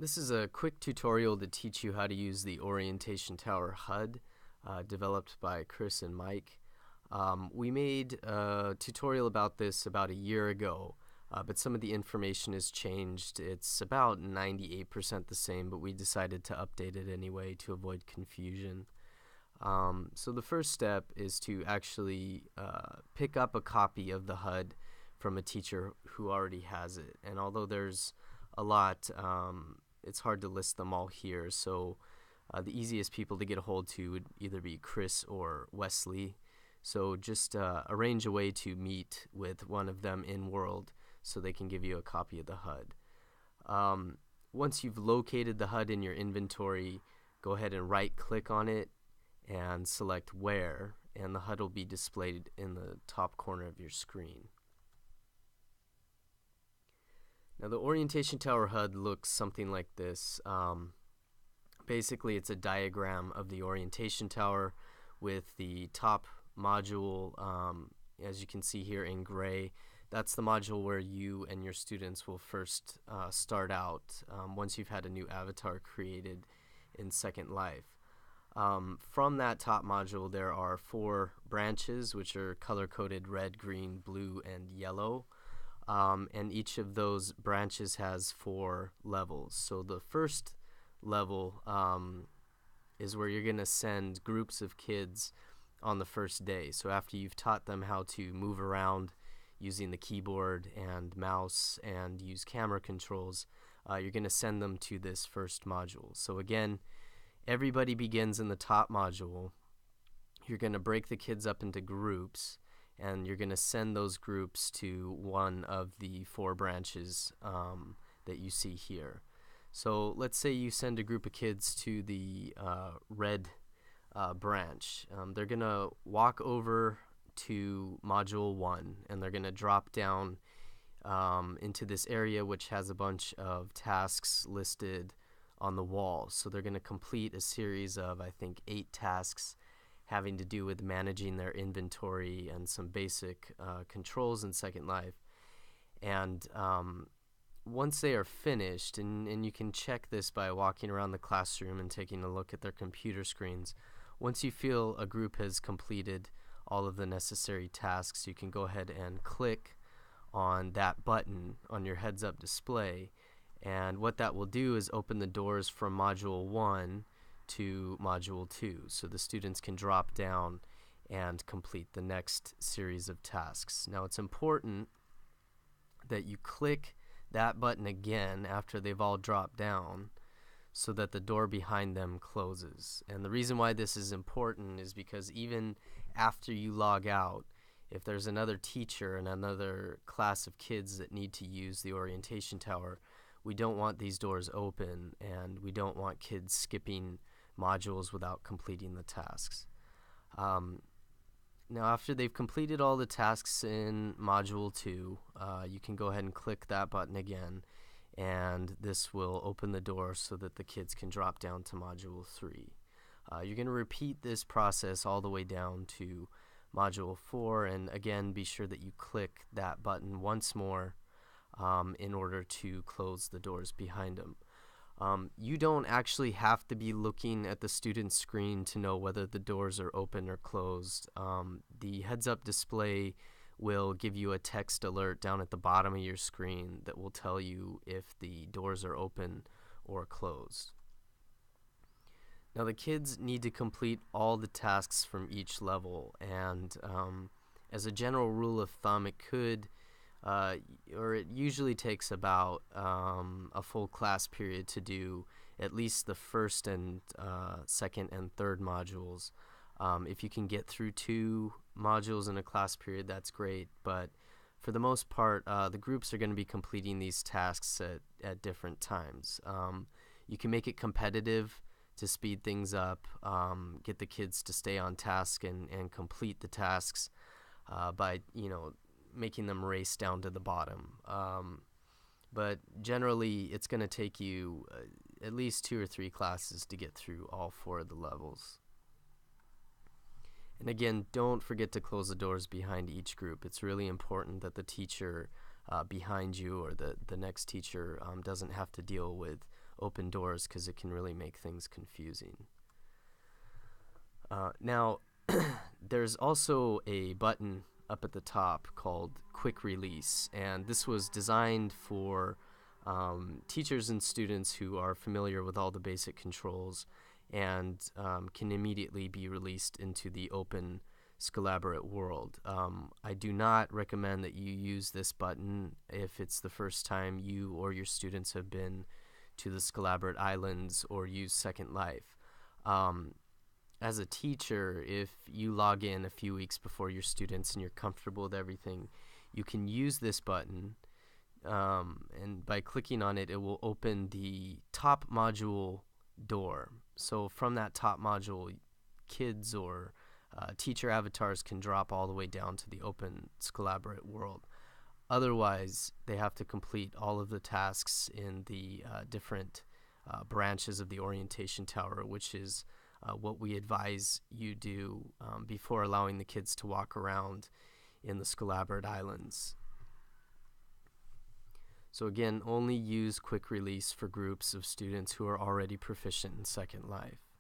This is a quick tutorial to teach you how to use the Orientation Tower HUD developed by Chris and Mike. We made a tutorial about this about a year ago, but some of the information has changed. It's about 98% the same, but we decided to update it anyway to avoid confusion. So the first step is to actually pick up a copy of the HUD from a teacher who already has it. And although there's a lot, it's hard to list them all here. So the easiest people to get a hold to would either be Chris or Wesley. So just arrange a way to meet with one of them in World so they can give you a copy of the HUD. Once you've located the HUD in your inventory, go ahead and right-click on it and select Where, and the HUD will be displayed in the top corner of your screen. Now the Orientation Tower HUD looks something like this. Basically it's a diagram of the Orientation Tower with the top module, as you can see here in gray. That's the module where you and your students will first start out once you've had a new avatar created in Second Life. From that top module there are 4 branches which are color-coded red, green, blue, and yellow. And each of those branches has 4 levels. So the first level is where you're going to send groups of kids on the first day. So after you've taught them how to move around using the keyboard and mouse and use camera controls, you're going to send them to this first module. So again, everybody begins in the top module. You're going to break the kids up into groups, and you're going to send those groups to one of the 4 branches that you see here. So let's say you send a group of kids to the red branch. They're going to walk over to module 1, and they're going to drop down into this area which has a bunch of tasks listed on the wall. So they're going to complete a series of, I think, 8 tasks having to do with managing their inventory and some basic controls in Second Life. And once they are finished, and you can check this by walking around the classroom and taking a look at their computer screens, once you feel a group has completed all of the necessary tasks, you can go ahead and click on that button on your heads-up display, and what that will do is open the doors from Module 1 to Module 2, so the students can drop down and complete the next series of tasks. Now it's important that you click that button again after they've all dropped down so that the door behind them closes. And the reason why this is important is because even after you log out, if there's another teacher and another class of kids that need to use the Orientation Tower, we don't want these doors open, and we don't want kids skipping modules without completing the tasks. Now after they've completed all the tasks in Module 2, you can go ahead and click that button again, and this will open the door so that the kids can drop down to Module 3. You're going to repeat this process all the way down to Module 4, and again be sure that you click that button once more in order to close the doors behind them. You don't actually have to be looking at the student's screen to know whether the doors are open or closed. The heads-up display will give you a text alert down at the bottom of your screen that will tell you if the doors are open or closed. Now the kids need to complete all the tasks from each level, and as a general rule of thumb, it usually takes about a full class period to do at least the first and second and third modules. If you can get through 2 modules in a class period, that's great, but for the most part, the groups are going to be completing these tasks at different times. You can make it competitive to speed things up, get the kids to stay on task and complete the tasks by, making them race down to the bottom. But generally it's going to take you at least 2 or 3 classes to get through all 4 of the levels. And again, don't forget to close the doors behind each group. It's really important that the teacher behind you or the next teacher doesn't have to deal with open doors because it can really make things confusing. Now, there's also a button up at the top called Quick Release, and this was designed for teachers and students who are familiar with all the basic controls and can immediately be released into the open Skoolaborate world. I do not recommend that you use this button if it's the first time you or your students have been to the Skoolaborate Islands or use Second Life. As a teacher, if you log in a few weeks before your students and you're comfortable with everything, you can use this button, and by clicking on it, it will open the top module door. So from that top module, kids or teacher avatars can drop all the way down to the open Skoolaborate world. Otherwise, they have to complete all of the tasks in the different branches of the orientation tower, which is what we advise you do before allowing the kids to walk around in the Skoolaborate Islands. So again, only use Quick Release for groups of students who are already proficient in Second Life.